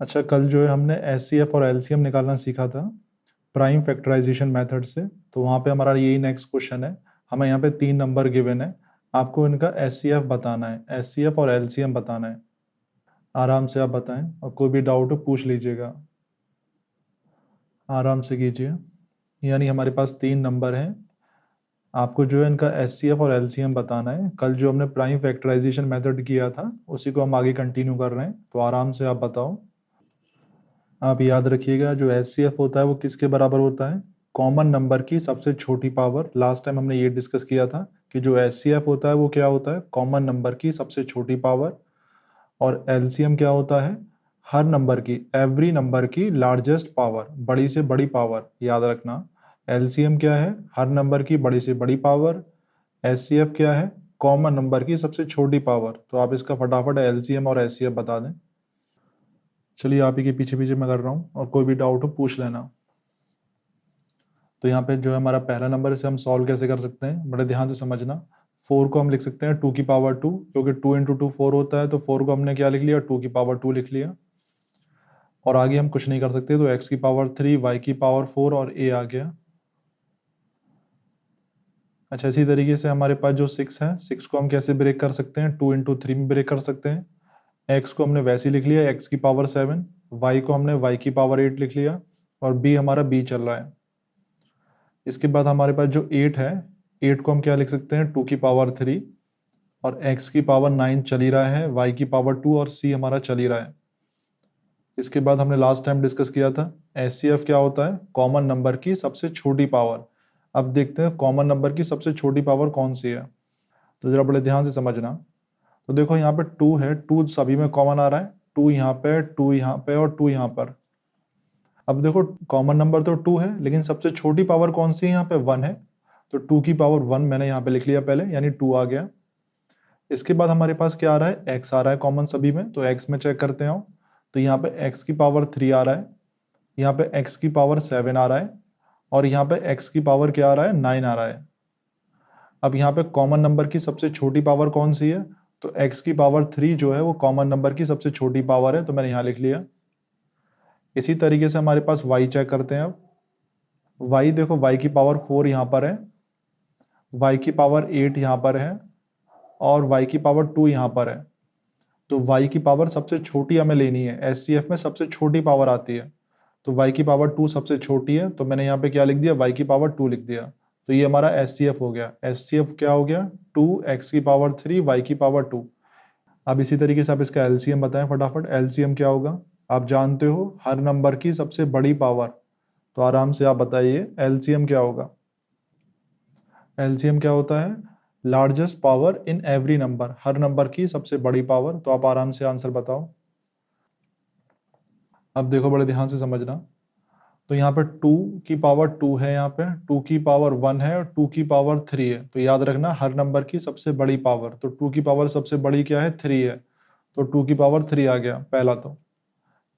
अच्छा, कल जो है हमने एचसीएफ और एलसीएम निकालना सीखा था प्राइम फैक्टराइजेशन मेथड से। तो वहाँ पे हमारा यही नेक्स्ट क्वेश्चन है। हमें यहाँ पे 3 नंबर गिवन है, आपको इनका एचसीएफ बताना है, एचसीएफ और एलसीएम बताना है। आराम से आप बताएं और कोई भी डाउट हो पूछ लीजिएगा, आराम से कीजिए। यानी हमारे पास 3 नंबर हैं, आपको जो है इनका एचसीएफ और एलसीएम बताना है। कल जो हमने प्राइम फैक्टराइजेशन मेथड किया था उसी को हम आगे कंटिन्यू कर रहे हैं, तो आराम से आप बताओ। आप याद रखिएगा, जो एचसीएफ होता है वो किसके बराबर होता है? कॉमन नंबर की सबसे छोटी पावर। लास्ट टाइम हमने ये डिस्कस किया था कि जो एचसीएफ होता है वो क्या होता है? कॉमन नंबर की सबसे छोटी पावर। और एलसीएम क्या होता है? हर नंबर की, एवरी नंबर की लार्जेस्ट पावर, बड़ी से बड़ी पावर। याद रखना, एलसीएम क्या है? हर नंबर की बड़ी से बड़ी पावर। एचसीएफ क्या है? कॉमन नंबर की सबसे छोटी पावर। तो आप इसका फटाफट एलसीएम और एचसीएफ बता दें। चलिए, आप ही के पीछे पीछे मैं कर रहा हूँ, और कोई भी डाउट हो पूछ लेना। तो यहाँ पे जो है हमारा पहला नंबर, इसे हम सॉल्व कैसे कर सकते हैं, बड़े ध्यान से समझना। 4 को हम लिख सकते हैं 2 की पावर 2, क्योंकि 2 इंटू 2 4 होता है, तो 4 को हमने क्या लिख लिया? 2 की पावर 2 लिख लिया। और आगे हम कुछ नहीं कर सकते, तो x की पावर 3, y की पावर 4 और a आ गया। अच्छा, इसी तरीके से हमारे पास जो 6 है, 6 को हम कैसे ब्रेक कर सकते हैं? 2 इंटू 3 में ब्रेक कर सकते हैं। x को हमने वैसे ही लिख लिया, x की पावर 7, y को हमने y की पावर 8 लिख लिया, और b हमारा b चल रहा है। इसके बाद हमारे पास जो 8 है, 8 को हम क्या लिख सकते हैं? 2 की पावर 3, और x की पावर 9 चल ही रहा है, y की पावर 2 और c हमारा चल ही रहा है। इसके बाद हमने लास्ट टाइम डिस्कस किया था, एचसीएफ क्या होता है? कॉमन नंबर की सबसे छोटी पावर। अब देखते हैं कॉमन नंबर की सबसे छोटी पावर कौन सी है। तो जरा बड़े ध्यान से समझना। तो देखो, यहाँ पे 2 है, 2 सभी में कॉमन आ रहा है, 2 यहाँ पे, 2 यहाँ पे और 2 यहाँ पर। अब देखो, कॉमन नंबर तो 2 है, लेकिन सबसे छोटी पावर कौन सी है? यहाँ पे 1 है, तो 2 की पावर 1 मैंने यहाँ पे लिख लिया पहले, यानी 2 आ गया। इसके बाद हमारे पास क्या आ रहा है? x आ रहा है कॉमन सभी में, तो x में चेक करते हैं। तो यहाँ पे x की पावर 3 आ रहा है, यहाँ पे x की पावर 7 आ रहा है, और यहाँ पे x की पावर क्या आ रहा है? 9 आ रहा है। अब यहाँ पे कॉमन नंबर की सबसे छोटी पावर कौन सी है? तो x की पावर 3 जो है वो कॉमन नंबर की सबसे छोटी पावर है, तो मैंने यहाँ लिख लिया। इसी तरीके से हमारे पास y चेक करते हैं। अब y देखो, y की पावर 4 यहाँ पर है, y की पावर 8 यहाँ पर है, और y की पावर 2 यहाँ पर है। तो y की पावर सबसे छोटी हमें लेनी है, एचसीएफ में सबसे छोटी पावर आती है। तो y की पावर 2 सबसे छोटी है, तो मैंने यहाँ पे क्या लिख दिया? y की पावर 2 लिख दिया। तो ये हमारा एचसीएफ हो गया। एचसीएफ क्या हो गया? 2, x की पावर 3, y की पावर 2। अब इसी तरीके से आप इसका एलसीएम बताएं फटाफट। एलसीएम क्या होगा? आप जानते हो, हर नंबर की सबसे बड़ी पावर। तो आराम से आप बताइए एलसीएम क्या होगा। एलसीएम क्या होता है? Largest power in every number, her number की सबसे बड़ी पावर। तो आप आराम से आंसर बताओ। अब देखो, बड़े ध्यान से समझना। तो यहाँ पे 2 की पावर 2 है, यहाँ पे 2 की पावर 1 है, और 2 की पावर 3 है। तो याद रखना, हर नंबर की सबसे बड़ी पावर। तो 2 की पावर सबसे बड़ी क्या है? 3 है, तो 2 की पावर 3 आ गया पहला। तो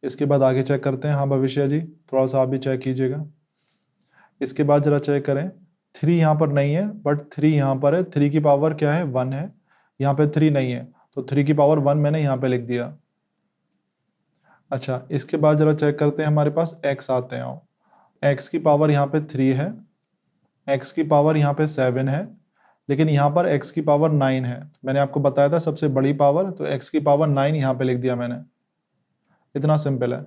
इसके बाद आगे चेक करते हैं। हाँ भविष्य जी, थोड़ा सा आप भी चेक कीजिएगा। इसके बाद जरा चेक करें, 3 यहाँ पर नहीं है, बट 3 यहाँ पर है। 3 की पावर क्या है? 1 है, यहाँ पे 3 नहीं है, तो 3 की पावर 1 मैंने यहाँ पे लिख दिया। अच्छा, इसके बाद जरा चेक करते हैं, हमारे पास x आते हैं। आओ, x की पावर यहाँ पे 3 है, x की पावर यहाँ पे 7 है, लेकिन यहाँ पर x की पावर 9 है। मैंने आपको बताया था सबसे बड़ी पावर, तो x की पावर 9 यहाँ पे लिख दिया मैंने। इतना सिंपल है।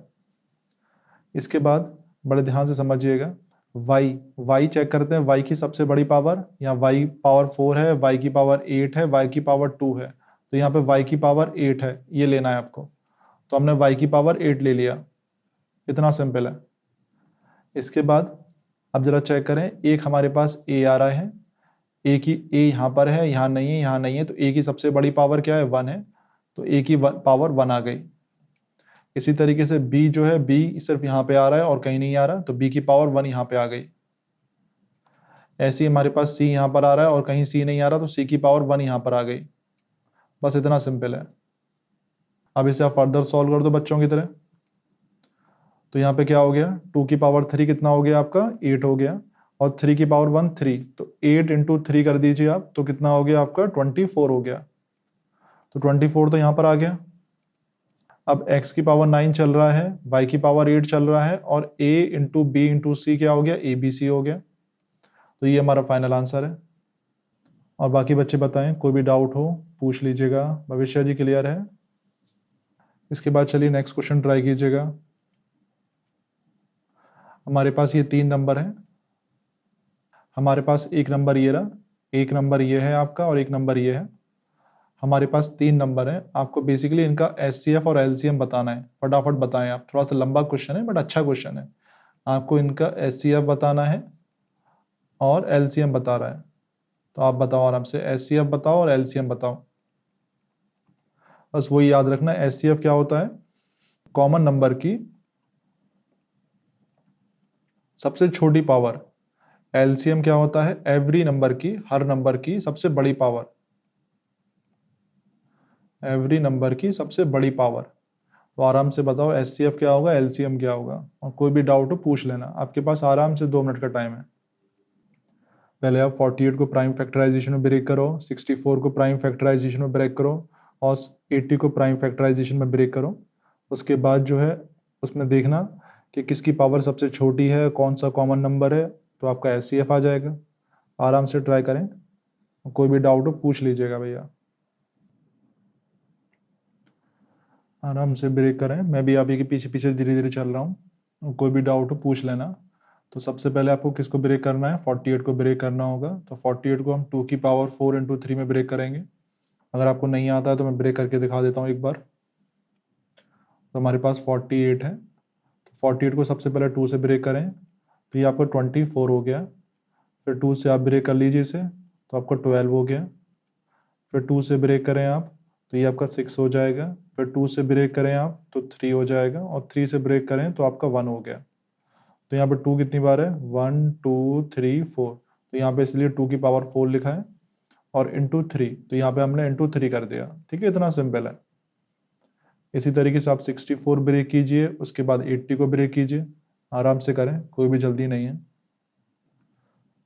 इसके बाद बड़े ध्यान से समझिएगा, y चेक करते हैं। y की सबसे बड़ी पावर, यहाँ y पावर 4 है, y की पावर 8 है, y की पावर 2 है, तो यहाँ पे y की पावर 8 है, ये लेना है आपको। तो हमने y की पावर 8 ले लिया। इतना सिंपल है। इसके बाद अब जरा चेक करें, एक हमारे पास a आ रहा है, a की a यहाँ पर है, यहाँ नहीं है, यहाँ नहीं है, तो a की सबसे बड़ी पावर क्या है? 1 है, तो a की पावर 1 आ गई। इसी तरीके से b जो है, b सिर्फ यहाँ पे आ रहा है और कहीं नहीं आ रहा, तो b की पावर 1 यहाँ पे आ गई। ऐसे ही हमारे पास c यहाँ पर आ रहा है और कहीं c नहीं आ रहा, तो c की पावर 1 यहाँ पर आ गई। बस इतना सिंपल है। अब इसे आप फर्दर सॉल्व कर दो बच्चों की तरह। तो यहाँ पे क्या हो गया? 2 की पावर 3 कितना हो गया आपका? 8 हो गया, और 3 की पावर 1 3, तो 8 इंटू 3 कर दीजिए आप, तो कितना हो गया आपका? 24 हो गया। तो 24 तो यहाँ पर आ गया। अब x की पावर 9 चल रहा है, y की पावर 8 चल रहा है और a इंटू बी इंटू सी क्या हो गया, ABC हो गया। तो ये हमारा फाइनल आंसर है। और बाकी बच्चे बताएं, कोई भी डाउट हो पूछ लीजिएगा। भविष्य जी क्लियर है? इसके बाद चलिए नेक्स्ट क्वेश्चन ट्राई कीजिएगा। हमारे पास ये 3 नंबर है। हमारे पास एक नंबर ये रहा, एक नंबर ये है आपका और एक नंबर ये है। हमारे पास 3 नंबर है। आपको बेसिकली इनका HCF और LCM बताना है। फटाफट बताएं आप। थोड़ा सा लंबा क्वेश्चन है बट अच्छा क्वेश्चन है। आपको इनका HCF बताना है और LCM बता रहा है। तो आप बताओ आराम से, HCF बताओ और LCM बताओ। बस वही याद रखना, HCF क्या होता है, कॉमन नंबर की सबसे छोटी पावर। LCM क्या होता है, एवरी नंबर की, हर नंबर की सबसे बड़ी पावर। एवरी नंबर की सबसे बड़ी पावर। तो आराम से बताओ HCF क्या होगा, LCM क्या होगा। और कोई भी डाउट हो पूछ लेना। आपके पास आराम से 2 मिनट का टाइम है। पहले आप 48 को प्राइम फैक्टराइजेशन में ब्रेक करो, 64 को प्राइम फैक्टराइजेशन में ब्रेक करो और 80 को प्राइम फैक्टराइजेशन में ब्रेक करो। उसके बाद जो है उसमें देखना कि किसकी पावर सबसे छोटी है, कौन सा कॉमन नंबर है, तो आपका HCF आ जाएगा। आराम से ट्राई करें। कोई भी डाउट हो पूछ लीजिएगा भैया। आराम से ब्रेक करें, मैं भी अभी के पीछे पीछे धीरे धीरे चल रहा हूँ। कोई भी डाउट हो पूछ लेना। तो सबसे पहले आपको किसको ब्रेक करना है, 48 को ब्रेक करना होगा। तो 48 को हम 2 की पावर 4 इंटू 3 में ब्रेक करेंगे। अगर आपको नहीं आता है तो मैं ब्रेक करके दिखा देता हूँ एक बार। तो हमारे पास 48 है। तो 48 को सबसे पहले 2 से ब्रेक करें तो ये आपका 24 हो गया। फिर 2 से आप ब्रेक कर लीजिए इसे तो आपका 12 हो गया। फिर 2 से ब्रेक करें आप तो ये आपका 6 हो जाएगा। फिर 2 से ब्रेक करें आप तो 3 हो जाएगा और 3 से ब्रेक करें तो आपका 1 हो गया। तो यहाँ पे 2 कितनी बार है, 1 2 3 4। तो यहाँ पे इसलिए 2 की पावर 4 लिखा है और इंटू 3, तो यहाँ पे हमने इंटू 3 कर दिया। ठीक है, इतना सिंपल है। इसी तरीके से आप 64 ब्रेक कीजिए, उसके बाद 80 को ब्रेक कीजिए। आराम से करें, कोई भी जल्दी नहीं है।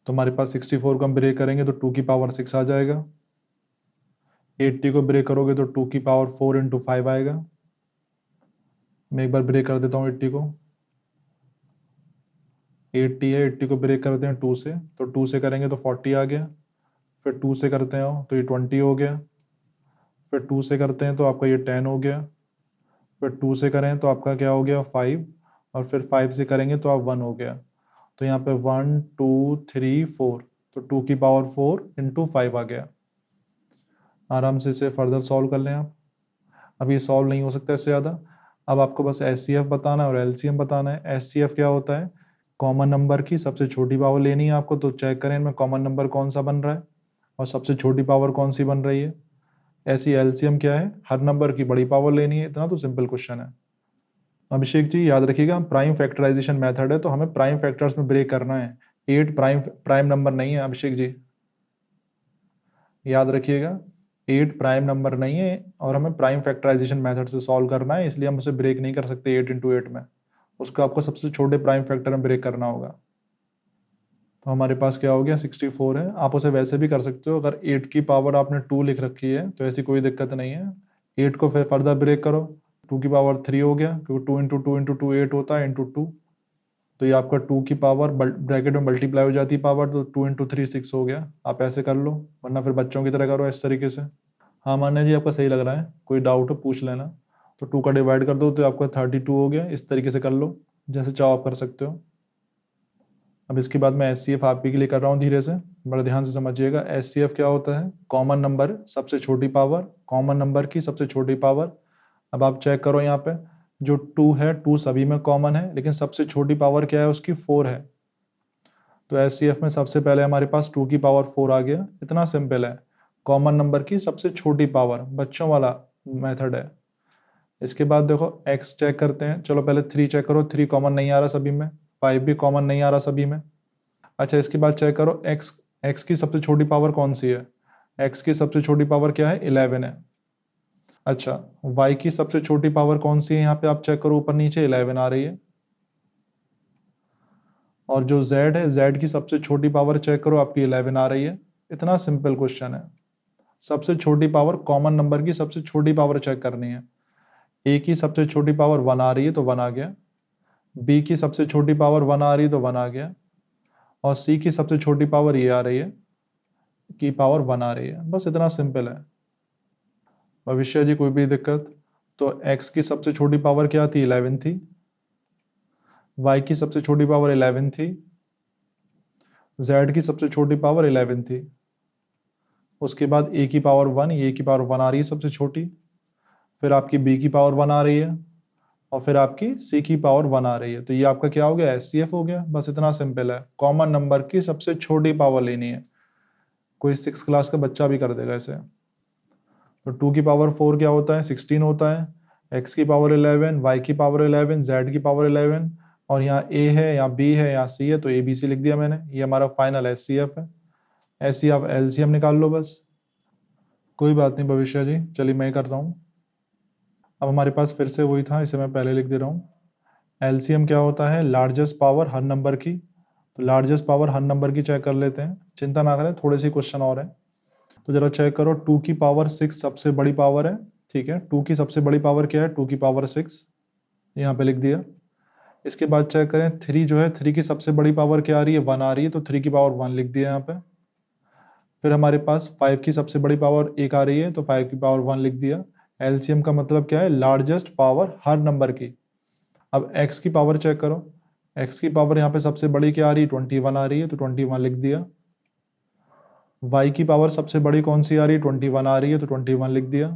तो हमारे पास 64 को हम ब्रेक करेंगे तो 2 की पावर 6 आ जाएगा। 80 को ब्रेक करोगे तो 2 की पावर 4 इंटू 5 आएगा। मैं एक बार ब्रेक कर देता हूँ 80 को। 80 है, 80 को ब्रेक करते हैं 2 से, तो 2 से करेंगे तो 40 आ गया। फिर 2 से करते हैं तो ये 20 हो गया। फिर 2 से करते हैं तो आपका ये 10 हो गया। फिर 2 से करें तो आपका क्या हो गया, 5। और फिर 5 से करेंगे तो आप 1 हो गया। तो यहाँ पे 1 2 3 4, तो 2 की पावर 4 इंटू 5 आ गया। आराम से इसे फर्दर सॉल्व कर लें आप। अब ये सॉल्व नहीं हो सकता इससे ज़्यादा। अब आपको बस HCF बताना है और LCM बताना है। HCF क्या होता है, कॉमन नंबर की सबसे छोटी पावर लेनी है आपको। तो चेक करें इनमें कॉमन नंबर कौन सा बन रहा है और सबसे छोटी पावर कौन सी बन रही है। ऐसी LCM क्या है, हर नंबर की बड़ी पावर लेनी है। इतना तो सिंपल क्वेश्चन है। अभिषेक जी याद रखिएगा, प्राइम फैक्टराइजेशन मेथड है तो हमें प्राइम फैक्टर्स में ब्रेक करना है। 8 प्राइम प्राइम नंबर नहीं है अभिषेक जी, याद रखिएगा। 8 प्राइम नंबर नहीं है और हमें प्राइम फैक्टराइजेशन मेथड से सॉल्व करना है, इसलिए हम उसे ब्रेक नहीं कर सकते 8 इंटू 8 में। उसको आपको सबसे छोटे प्राइम फैक्टर में ब्रेक करना होगा। तो हमारे पास क्या हो गया, 64 है। आप उसे वैसे भी कर सकते हो, अगर 8 की पावर आपने 2 लिख रखी है तो ऐसी कोई दिक्कत नहीं है। 8 को फिर फर्दर ब्रेक करो, 2 की पावर 3 हो गया, क्योंकि 2 इंटू 2 इंटू 2 8 होता है, इंटू 2। तो ये आपका 2 की पावर ब्रैकेट में मल्टीप्लाई हो जाती है पावर, तो 2 इंटू 3 6 हो गया। आप ऐसे कर लो, वरना फिर बच्चों की तरह करो इस तरीके से। हाँ मान्य जी, आपका सही लग रहा है। कोई डाउट हो पूछ लेना। तो 2 का डिवाइड कर दो तो आपका 32 हो गया। इस तरीके से कर लो, जैसे चाहो आप कर सकते हो। अब इसके बाद मैं HCF आप ही के लिए कर रहा हूँ धीरे से, बड़े ध्यान से समझिएगा। HCF क्या होता है, कॉमन नंबर सबसे छोटी पावर, कॉमन नंबर की सबसे छोटी पावर। अब आप चेक करो यहाँ पे, जो 2 है 2 सभी में कॉमन है, लेकिन सबसे छोटी पावर क्या है उसकी, 4 है। तो HCF में सबसे पहले हमारे पास 2 की पावर 4 आ गया। इतना सिंपल है, कॉमन नंबर की सबसे छोटी पावर, बच्चों वाला मेथड है। इसके बाद देखो x चेक करते हैं। चलो पहले 3 चेक करो, 3 कॉमन नहीं आ रहा सभी में, 5 भी कॉमन नहीं आ रहा सभी में। अच्छा इसके बाद चेक करो x की सबसे छोटी पावर कौन सी है। x की सबसे छोटी पावर क्या है, 11 है। अच्छा y की सबसे छोटी पावर कौन सी है, यहाँ पे आप चेक करो ऊपर नीचे 11 आ रही है। और जो z है, z की सबसे छोटी पावर चेक करो, आपकी 11 आ रही है। इतना सिंपल क्वेश्चन है। सबसे छोटी पावर, कॉमन नंबर की सबसे छोटी पावर चेक करनी है। ए की सबसे छोटी पावर 1 आ रही है तो 1 आ गया, बी की सबसे छोटी पावर 1 आ रही है तो 1 आ गया, और सी की सबसे छोटी पावर ये आ रही है की पावर 1 आ रही है। बस इतना सिंपल है। भविष्य जी कोई भी दिक्कत? तो x की सबसे छोटी पावर क्या थी? 11 थी, y की सबसे छोटी पावर 11 थी, z की सबसे छोटी पावर 11 थी, उसके बाद a की पावर 1, ये की पावर 1 आ रही है सबसे छोटी, फिर आपकी b की पावर 1 आ रही है, और फिर आपकी c की पावर 1 आ रही है। तो ये आपका क्या हो गया? HCF हो गया। बस इतना सिंपल है। कॉमन नंबर की सबसे छोटी पावर लेनी है। कोई 6 क्लास का बच्चा भी कर देगा ऐसे। तो 2 की पावर 4 क्या होता है? 16 होता है, x की पावर 11, y की पावर 11, z की पावर 11, और यहाँ a है, यहाँ b है, यहाँ c है, तो a b c लिख दिया मैंने। ये हमारा फाइनल HCF है। ऐसी आप LCM निकाल लो बस। कोई बात नहीं भविष्य जी, चलिए मैं करता हूँ। अब हमारे पास फिर से वही था, इसे मैं पहले लिख दे रहा हूँ। LCM क्या होता है? लार्जेस्ट पावर हर नंबर की। तो लार्जेस्ट पावर हर नंबर की चेक कर लेते हैं, चिंता ना करें, थोड़े से क्वेश्चन और हैं। तो जरा चेक करो, 2 की पावर 6 सबसे बड़ी पावर है, ठीक है। 2 की सबसे बड़ी पावर क्या है? 2 की पावर 6, यहाँ पे लिख दिया। इसके बाद चेक करें 3 जो है, 3 की सबसे बड़ी पावर क्या आ रही है? 1 आ रही है, तो 3 की पावर 1 लिख दिया यहाँ पे। फिर हमारे पास 5 की सबसे बड़ी पावर 1 आ रही है, तो 5 की पावर 1 लिख दिया। LCM का मतलब क्या है? लार्जेस्ट पावर हर नंबर की। अब x की पावर चेक करो, x की पावर यहाँ पे सबसे बड़ी क्या आ रही है? 21 आ रही है, तो 21 लिख दिया। y की पावर सबसे बड़ी कौन सी आ रही है? 21 आ रही है, तो 21 लिख दिया।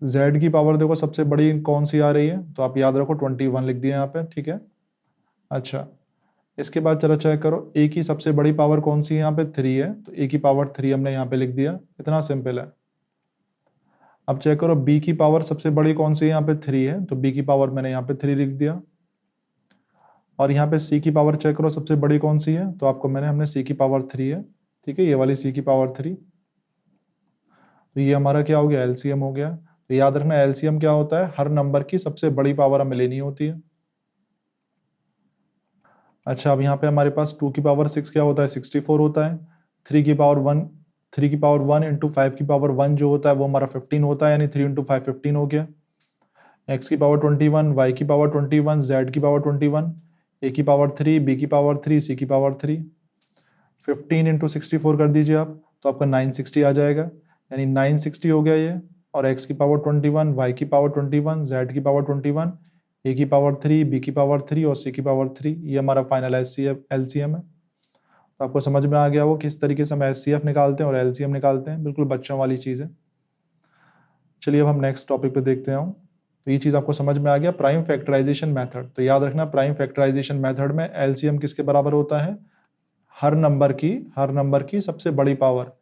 z की पावर देखो सबसे बड़ी कौन सी आ रही है, तो आप याद रखो 21 लिख दिया यहाँ पे, ठीक है। अच्छा, इसके बाद चलो चेक करो, a की सबसे बड़ी पावर कौन सी है? यहाँ पे 3 है, तो a की पावर 3 हमने यहाँ पे लिख दिया। इतना सिंपल है। अब चेक करो b की पावर सबसे बड़ी कौन सी है? यहाँ पे 3 है, तो b की पावर मैंने यहाँ पे 3 लिख दिया। और यहाँ पे c की पावर चेक करो सबसे बड़ी कौन सी है, तो आपको हमने c की पावर 3 है, ठीक है, ये वाली c की पावर 3। तो ये हमारा क्या हो गया? LCM हो गया। तो याद रखना LCM क्या होता है? हर नंबर की सबसे बड़ी पावर हमें लेनी होती है। अच्छा, अब यहाँ पे हमारे पास 2 की पावर 6 क्या होता है? 64 होता है। 3 की पावर 1, 3 की पावर 1 इंटू 5 की पावर 1 जो होता है वो हमारा 15 होता है, यानी 3 इंटू 5 15 हो गया। x की पावर 21, y की पावर 21, z की पावर 21, a की पावर 3, b की पावर 3, c की पावर 3। 15 इंटू 64 कर दीजिए आप, तो आपका 960 आ जाएगा, यानी 960 हो गया ये। और x की पावर 21, y की पावर 21, z की पावर 21, a की पावर 3, b की पावर 3 और c की पावर 3। ये हमारा फाइनल LCM है। तो आपको समझ में आ गया वो किस तरीके से हम HCF निकालते हैं और LCM निकालते हैं, बिल्कुल बच्चों वाली चीज़ है। चलिए अब हम नेक्स्ट टॉपिक पे देखते हैं। तो ये चीज़ आपको समझ में आ गया, प्राइम फैक्टराइजेशन मेथड। तो याद रखना प्राइम फैक्टराइजेशन मेथड में LCM किसके बराबर होता है? हर नंबर की सबसे बड़ी पावर।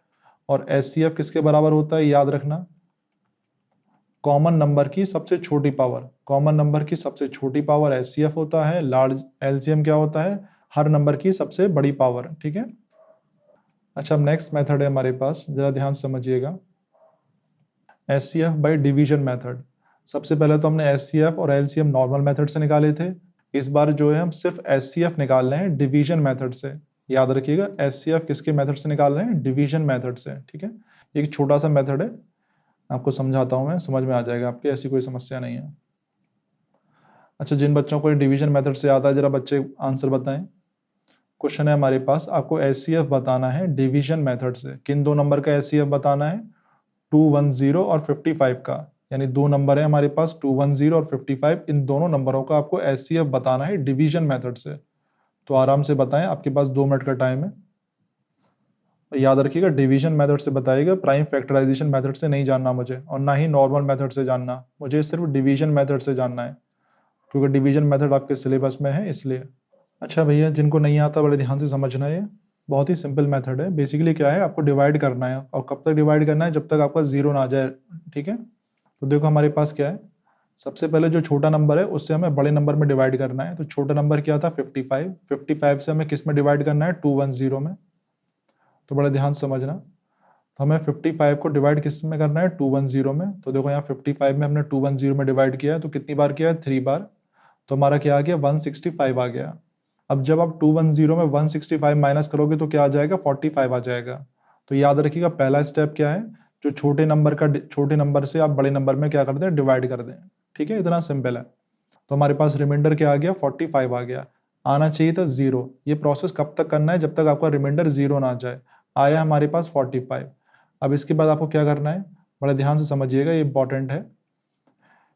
और HCF किसके बराबर होता है? याद रखना, कॉमन नंबर की सबसे छोटी पावर। कॉमन नंबर की सबसे छोटी पावर HCF होता है। लार्ज LCM क्या होता है? हर नंबर की सबसे बड़ी पावर, ठीक है। अच्छा, अब नेक्स्ट मेथड है हमारे पास, जरा ध्यान से समझिएगा, HCF बाय डिवीजन मेथड। सबसे पहले तो हमने HCF और LCM नॉर्मल मेथड से निकाले थे। इस बार जो है हम सिर्फ HCF निकाल रहे हैं डिवीजन मेथड से। याद रखिएगा, HCF किसके मेथड से निकाल रहे हैं? डिवीजन मेथड से, ठीक है। एक छोटा सा मेथड है, आपको समझाता हूं मैं, समझ में आ जाएगा आपके, ऐसी कोई समस्या नहीं है। अच्छा, जिन बच्चों को डिवीजन मेथड से आता है जरा बच्चे आंसर बताएं। क्वेश्चन है हमारे पास, आपको HCF बताना है डिवीजन मेथड से। किन दो नंबर का HCF बताना है? 210 और 55 का, यानी दो नंबर है हमारे पास 210 और 55। इन दोनों नंबरों का आपको HCF बताना है डिवीजन मेथड से। तो आराम से बताएं, आपके पास 2 मिनट का टाइम है। याद रखिएगा डिवीजन मेथड से बताइएगा, प्राइम फैक्टराइजेशन मेथड से नहीं जानना मुझे, और ना ही नॉर्मल मेथड से जानना मुझे, सिर्फ डिवीजन मेथड से जानना है, क्योंकि डिवीजन मेथड आपके सिलेबस में है इसलिए। अच्छा भैया, जिनको नहीं आता बड़े ध्यान से समझना है, बहुत ही सिंपल मेथड है। बेसिकली क्या है, आपको डिवाइड करना है, और कब तक डिवाइड करना है? जब तक आपका जीरो ना आ जाए, ठीक है। तो देखो हमारे पास क्या है, सबसे पहले जो छोटा नंबर है उससे हमें बड़े नंबर में डिवाइड करना है। तो छोटा नंबर क्या था? 55। 55 से हमें किस में डिवाइड करना है? 210 में। तो बड़े ध्यान से समझना, तो हमें 55 को डिवाइड किस में करना है? 210 में। तो देखो यहाँ 55 में हमने 210 में डिवाइड किया है, तो कितनी बार किया है? 3 बार। तो हमारा क्या आ गया? 165 आ गया। अब जब आप 210 में 165 माइनस करोगे तो क्या आ जाएगा? 45 आ जाएगा। तो याद रखिएगा पहला स्टेप क्या है? जो छोटे नंबर से आप बड़े नंबर में क्या कर दें, डिवाइड कर दें। ठीक है, इतना सिंपल है। तो हमारे पास रिमाइंडर क्या आ गया, 45 आ गया। आना चाहिए था 0। ये प्रोसेस कब तक करना है, जब तक आपका रिमाइंडर 0 ना आ जाए। आया हमारे पास 45। अब इसके बाद आपको क्या करना है, बड़े ध्यान से समझिएगा, ये इंपॉर्टेंट है।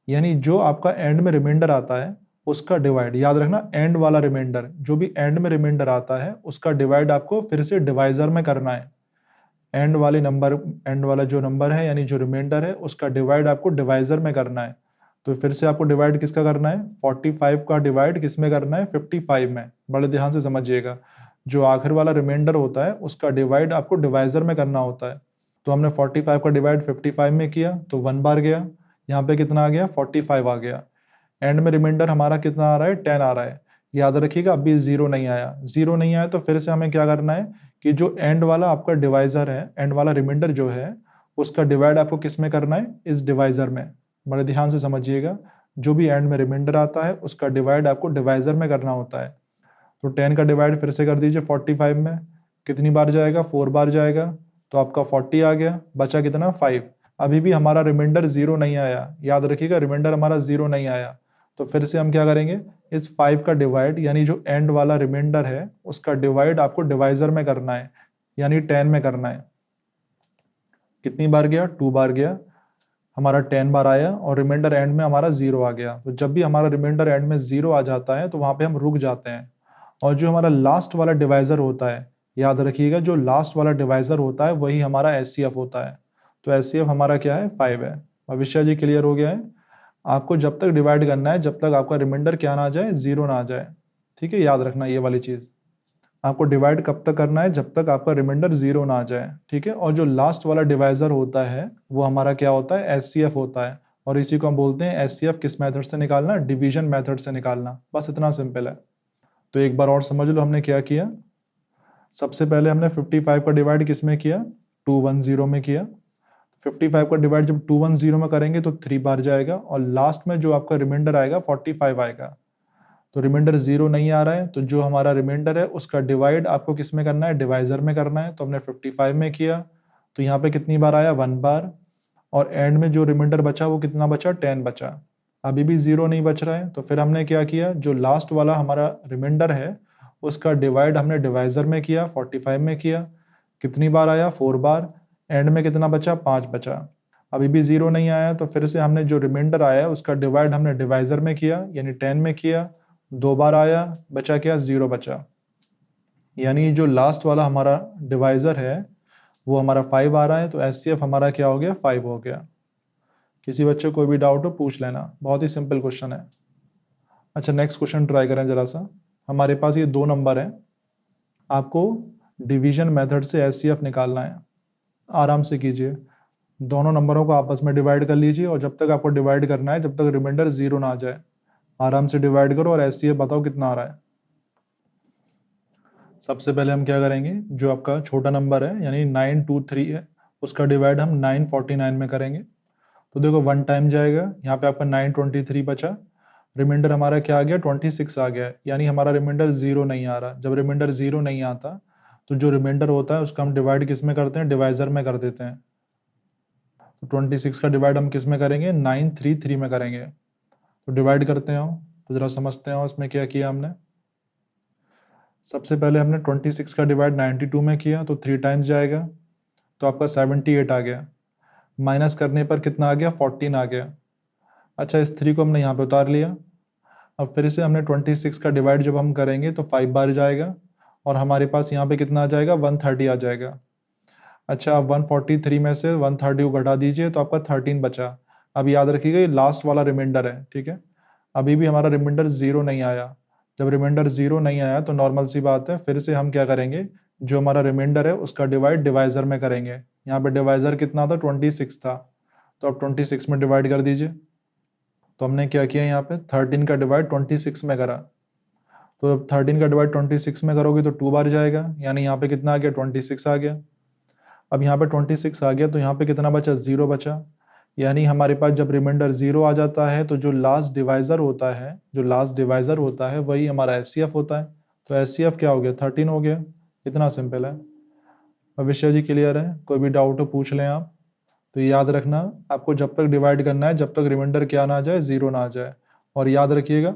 यानी जो आपका एंड में रिमाइंडर आता है उसका डिवाइड, याद रखना, एंड वाला रिमाइंडर, जो भी एंड में रिमाइंडर आता है उसका डिवाइड आपको फिर से डिवाइजर में करना है। एंड वाला जो नंबर है यानी जो रिमाइंडर है उसका डिवाइड आपको डिवाइजर में करना है। तो फिर से आपको डिवाइड किसका करना है, 45 का डिवाइड किस में करना है, 55 में। बड़े ध्यान से समझिएगा, जो आखिर वाला रिमाइंडर होता है उसका डिवाइड आपको डिवाइजर में करना होता है। तो हमने 45 का डिवाइड 55 में किया तो 1 बार गया, यहाँ पे कितना आ गया, 45 आ गया। एंड में रिमाइंडर हमारा कितना आ रहा है, 10 आ रहा है। याद रखिएगा अभी 0 नहीं आया, 0 नहीं आया तो फिर से हमें क्या करना है कि जो एंड वाला आपका डिवाइजर है, एंड वाला रिमाइंडर जो है उसका डिवाइड आपको किस में करना है, इस डिवाइजर में। बड़े ध्यान से समझिएगा, जो भी एंड में रिमाइंडर आता है उसका डिवाइड आपको डिवाइजर में करना होता है। तो 10 का डिवाइड फिर से कर दीजिए 45 में, कितनी बार जाएगा, 4 बार जाएगा। तो आपका 40 आ गया, बचा कितना, 5। अभी भी हमारा रिमाइंडर 0 नहीं आया, याद रखिएगा रिमाइंडर हमारा 0 नहीं आया। तो फिर से हम क्या करेंगे, इस 5 का डिवाइड यानी जो एंड वाला रिमाइंडर है उसका डिवाइड आपको डिवाइजर में करना है, यानी 10 में करना है। कितनी बार गया, 2 बार गया, हमारा 10 बार आया और रिमाइंडर एंड में हमारा 0 आ गया। तो जब भी हमारा रिमाइंडर एंड में 0 आ जाता है तो वहां पे हम रुक जाते हैं। और जो हमारा लास्ट वाला डिवाइजर होता है, याद रखिएगा जो लास्ट वाला डिवाइजर होता है वही हमारा एचसीएफ होता है। तो एचसीएफ हमारा क्या है, 5 है। भविष्य जी क्लियर हो गया है। आपको जब तक डिवाइड करना है जब तक आपका रिमाइंडर क्या ना आ जाए, 0 ना आ जाए। ठीक है, याद रखना ये वाली चीज। आपको डिवाइड कब तक करना है, जब तक आपका रिमाइंडर 0 ना आ जाए। ठीक है, और जो लास्ट वाला डिवाइजर होता है वो हमारा क्या होता है, एचसीएफ होता है। और इसी को हम बोलते हैं एचसीएफ किस मेथड से निकालना, डिवीजन मेथड से निकालना। बस इतना सिंपल है। तो एक बार और समझ लो हमने क्या किया। सबसे पहले हमने 55 का डिवाइड किस में किया, 210 में किया। 55 का डिवाइड जब 210 में करेंगे तो 3 बार जाएगा और लास्ट में जो आपका रिमाइंडर आएगा 45 आएगा। तो रिमाइंडर 0 नहीं आ रहा है तो जो हमारा रिमाइंडर है उसका डिवाइड आपको किस में करना है, डिवाइजर में करना है। तो हमने 55 में किया तो यहाँ पे कितनी बार आया, 1 बार। और एंड में जो रिमाइंडर बचा वो कितना बचा, 10 बचा। अभी भी 0 नहीं बच रहा है तो फिर हमने क्या किया, जो लास्ट वाला हमारा रिमाइंडर है उसका डिवाइड हमने डिवाइजर में किया, 45 में किया। कितनी बार आया, 4 बार। एंड में कितना बचा, 5 बचा। अभी भी 0 नहीं आया तो फिर से हमने जो रिमाइंडर आया उसका डिवाइड हमने डिवाइजर में किया यानी 10 में किया। 2 बार आया, बचा क्या, 0 बचा। यानी जो लास्ट वाला हमारा डिवाइजर है वो हमारा 5 आ रहा है। तो एचसीएफ हमारा क्या हो गया, 5 हो गया। किसी बच्चे को कोई भी डाउट हो पूछ लेना, बहुत ही सिंपल क्वेश्चन है। अच्छा नेक्स्ट क्वेश्चन ट्राई करें जरा सा। हमारे पास ये 2 नंबर है, आपको डिवीजन मेथड से एचसीएफ निकालना है। आराम से कीजिए, दोनों नंबरों को आपस में डिवाइड कर लीजिए और जब तक आपको डिवाइड करना है जब तक रिमाइंडर 0 ना आ जाए, आराम से डिवाइड करो और एचसीएफ बताओ कितना आ रहा है। सबसे पहले हम क्या करेंगे, जो आपका छोटा नंबर है यानी 923 है उसका डिवाइड हम 949 में करेंगे। तो देखो 1 टाइम जाएगा, यहाँ पे आपका 923 बचा। रिमाइंडर हमारा क्या आ गया, 26 आ गया, यानी हमारा रिमाइंडर 0 नहीं आ रहा। जब रिमाइंडर 0 नहीं आता तो जो रिमाइंडर होता है उसका हम डिवाइड किस में करते हैं, डिवाइजर में कर देते हैं। तो 26 का डिवाइड हम किस में करेंगे, 933 में करेंगे। तो डिवाइड करते हैं, तो जरा समझते हैं इसमें क्या किया हमने। सबसे पहले हमने 26 का डिवाइड 92 में किया तो 3 टाइम्स जाएगा, तो आपका 78 आ गया। माइनस करने पर कितना आ गया, 14 आ गया। अच्छा इस 3 को हमने यहाँ पे उतार लिया। अब फिर से हमने 26 का डिवाइड जब हम करेंगे तो 5 बार जाएगा और हमारे पास यहाँ पे कितना आ जाएगा, 130 आ जाएगा। अच्छा अब 143 में से 130 को घटा दीजिए तो आपका 13 बचा। अब याद रखिएगा ये लास्ट वाला रिमाइंडर है, ठीक है। अभी भी हमारा रिमाइंडर 0 नहीं आया। जब रिमाइंडर 0 नहीं आया तो नॉर्मल सी बात है, फिर से हम क्या करेंगे, जो हमारा रिमाइंडर है उसका डिवाइड डिवाइजर में करेंगे। यहाँ पे डिवाइजर कितना था, 26 था। तो अब 26 में डिवाइड कर दीजिए। तो हमने क्या किया, यहाँ पे 13 का डिवाइड 26 में करा। तो अब 13 का डिवाइड 26 में करोगे तो 2 बार जाएगा, यानी यहाँ पे कितना आ गया, 26 आ गया। अब यहाँ पे 26 आ गया तो यहाँ पे कितना बचा, 0 बचा। यानी हमारे पास जब रिमाइंडर 0 आ जाता है तो जो लास्ट डिवाइजर होता है वही हमारा एचसीएफ होता है। तो एचसीएफ क्या हो गया, 13 हो गया। इतना सिंपल है। भविष्य जी क्लियर है, कोई भी डाउट हो पूछ लें आप। तो याद रखना, आपको जब तक डिवाइड करना है जब तक रिमाइंडर क्या ना आ जाए, 0 ना आ जाए। और याद रखिएगा,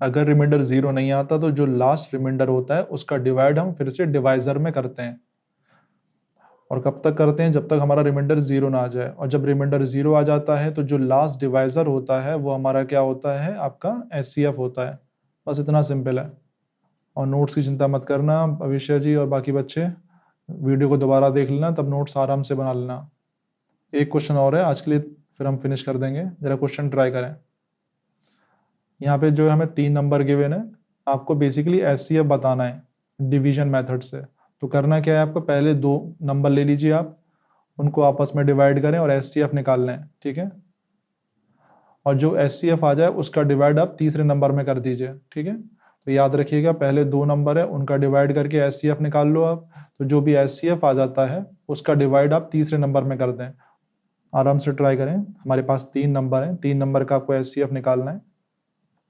अगर रिमाइंडर 0 नहीं आता तो जो लास्ट रिमाइंडर होता है उसका डिवाइड हम फिर से डिवाइजर में करते हैं। और कब तक करते हैं, जब तक हमारा रिमाइंडर 0 ना आ जाए। और जब रिमाइंडर 0 आ जाता है तो जो लास्ट डिवाइजर होता है वो हमारा क्या होता है, आपका एचसीएफ होता है। बस इतना सिंपल है। और नोट्स की चिंता मत करना, भविष्य जी और बाकी बच्चे वीडियो को दोबारा देख लेना, तब नोट्स आराम से बना लेना। एक क्वेश्चन और है आज के लिए, फिर हम फिनिश कर देंगे। जरा क्वेश्चन ट्राई करें। यहाँ पे जो हमें 3 नंबर गिवन है, आपको बेसिकली एचसीएफ बताना है डिवीजन मेथड से। तो करना क्या है, आपको पहले 2 नंबर ले लीजिए, आप उनको आपस में डिवाइड करें और एचसीएफ निकालना है, ठीक है। और जो एचसीएफ आ जाए उसका डिवाइड आप तीसरे नंबर में कर दीजिए, ठीक है। तो याद रखिएगा, पहले 2 नंबर है उनका डिवाइड करके एचसीएफ निकाल लो आप। तो जो भी एचसीएफ आ जाता है उसका डिवाइड आप तीसरे नंबर में कर दें। आराम से ट्राई करें। हमारे पास 3 नंबर हैं, 3 नंबर का आपको एचसीएफ निकालना है।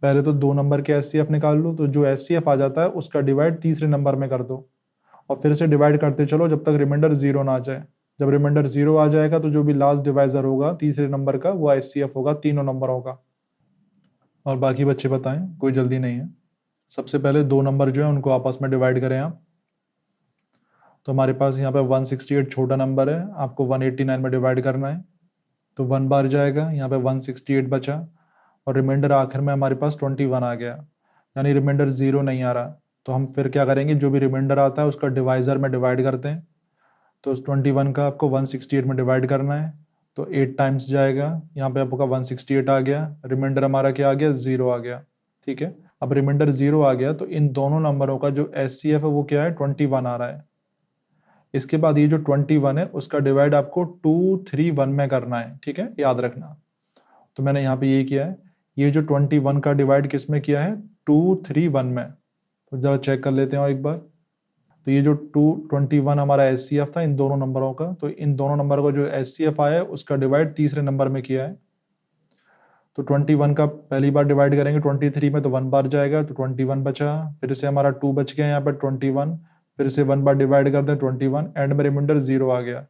पहले तो 2 नंबर के एचसीएफ निकाल लो, तो जो एचसीएफ आ जाता है उसका डिवाइड तीसरे नंबर में कर दो। और फिर से डिवाइड करते चलो जब तक रिमाइंडर 0 ना आ जाए। जब रिमाइंडर 0 आ जाएगा तो जो भी लास्ट डिवाइजर होगा तीसरे नंबर का वो एचसीएफ होगा तीनों नंबरों का। और बाकी बच्चे बताएं, कोई जल्दी नहीं है। सबसे पहले 2 नंबर जो है उनको आपस में डिवाइड करें आप। तो हमारे पास यहाँ पे 168 छोटा नंबर है, आपको 189 में डिवाइड करना है। तो 1 बार जाएगा, यहाँ पे 168 बचा। और रिमाइंडर आखिर में हमारे पास 21 आ गया, यानी रिमाइंडर 0 नहीं आ रहा। तो हम फिर क्या करेंगे, जो भी रिमाइंडर आता है उसका डिवाइजर में डिवाइड करते हैं। तो 21 का आपको 168 में डिवाइड करना है। तो 8 टाइम्स जाएगा, यहाँ पे आपका 168 आ गया, रिमाइंडर हमारा क्या आ गया, 0 आ गया, ठीक है। अब रिमाइंडर 0 आ गया तो इन दोनों नंबरों का जो एचसीएफ है वो क्या है, 21 आ रहा है। इसके बाद ये जो 21 है उसका डिवाइड आपको 231 में करना है, ठीक है, याद रखना। तो मैंने यहाँ पे ये किया है, ये जो 21 का डिवाइड किस में किया है, 231 में। तो जरा चेक कर लेते हैं और एक बार। तो ये जो 221 हमारा एचसीएफ था इन दोनों नंबरों का, तो इन दोनों नंबर का जो एचसीएफ आया है उसका डिवाइड तीसरे नंबर में किया है। तो 21 का पहली बार डिवाइड करेंगे 23 में, तो 1 बार जाएगा, तो 21 बचा। फिर से हमारा 2 बच गया यहाँ पर 21, फिर से 1 बार डिवाइड करते हैं 21, एंड में रिमाइंडर 0 आ गया।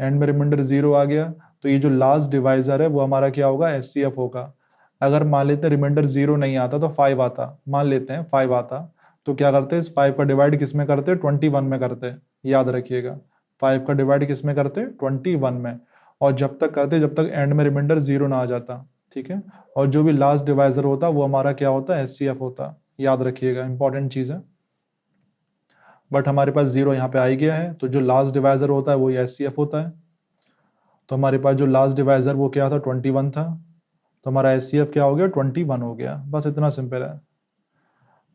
एंड में रिमाइंडर 0 आ गया तो ये जो लास्ट डिवाइजर है वो हमारा क्या होगा, एचसीएफ होगा। अगर मान लेते हैं रिमाइंडर 0 नहीं आता तो 5 आता, मान लेते हैं 5 आता, तो क्या करते हैं, इस 5 का डिवाइड किस में करते हैं, 21 में करते हैं। याद रखिएगा, 5 का डिवाइड किस में करते हैं, 21 में। और जब तक करते जब तक एंड में रिमाइंडर 0 ना आ जाता, ठीक है। और जो भी लास्ट डिवाइजर होता वो हमारा क्या होता है, एचसीएफ होता। याद रखिएगा, इंपॉर्टेंट चीज है। बट हमारे पास 0 यहाँ पे आ ही गया है, तो जो लास्ट डिवाइजर होता है वो एचसीएफ होता है। तो हमारे पास जो लास्ट डिवाइजर वो क्या था, 21 था। तो हमारा एचसीएफ क्या हो गया, 21 हो गया। बस इतना सिंपल है।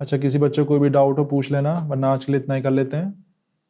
अच्छा, किसी बच्चे को कोई भी डाउट हो पूछ लेना, वरना आज के लिए इतना ही कर लेते हैं।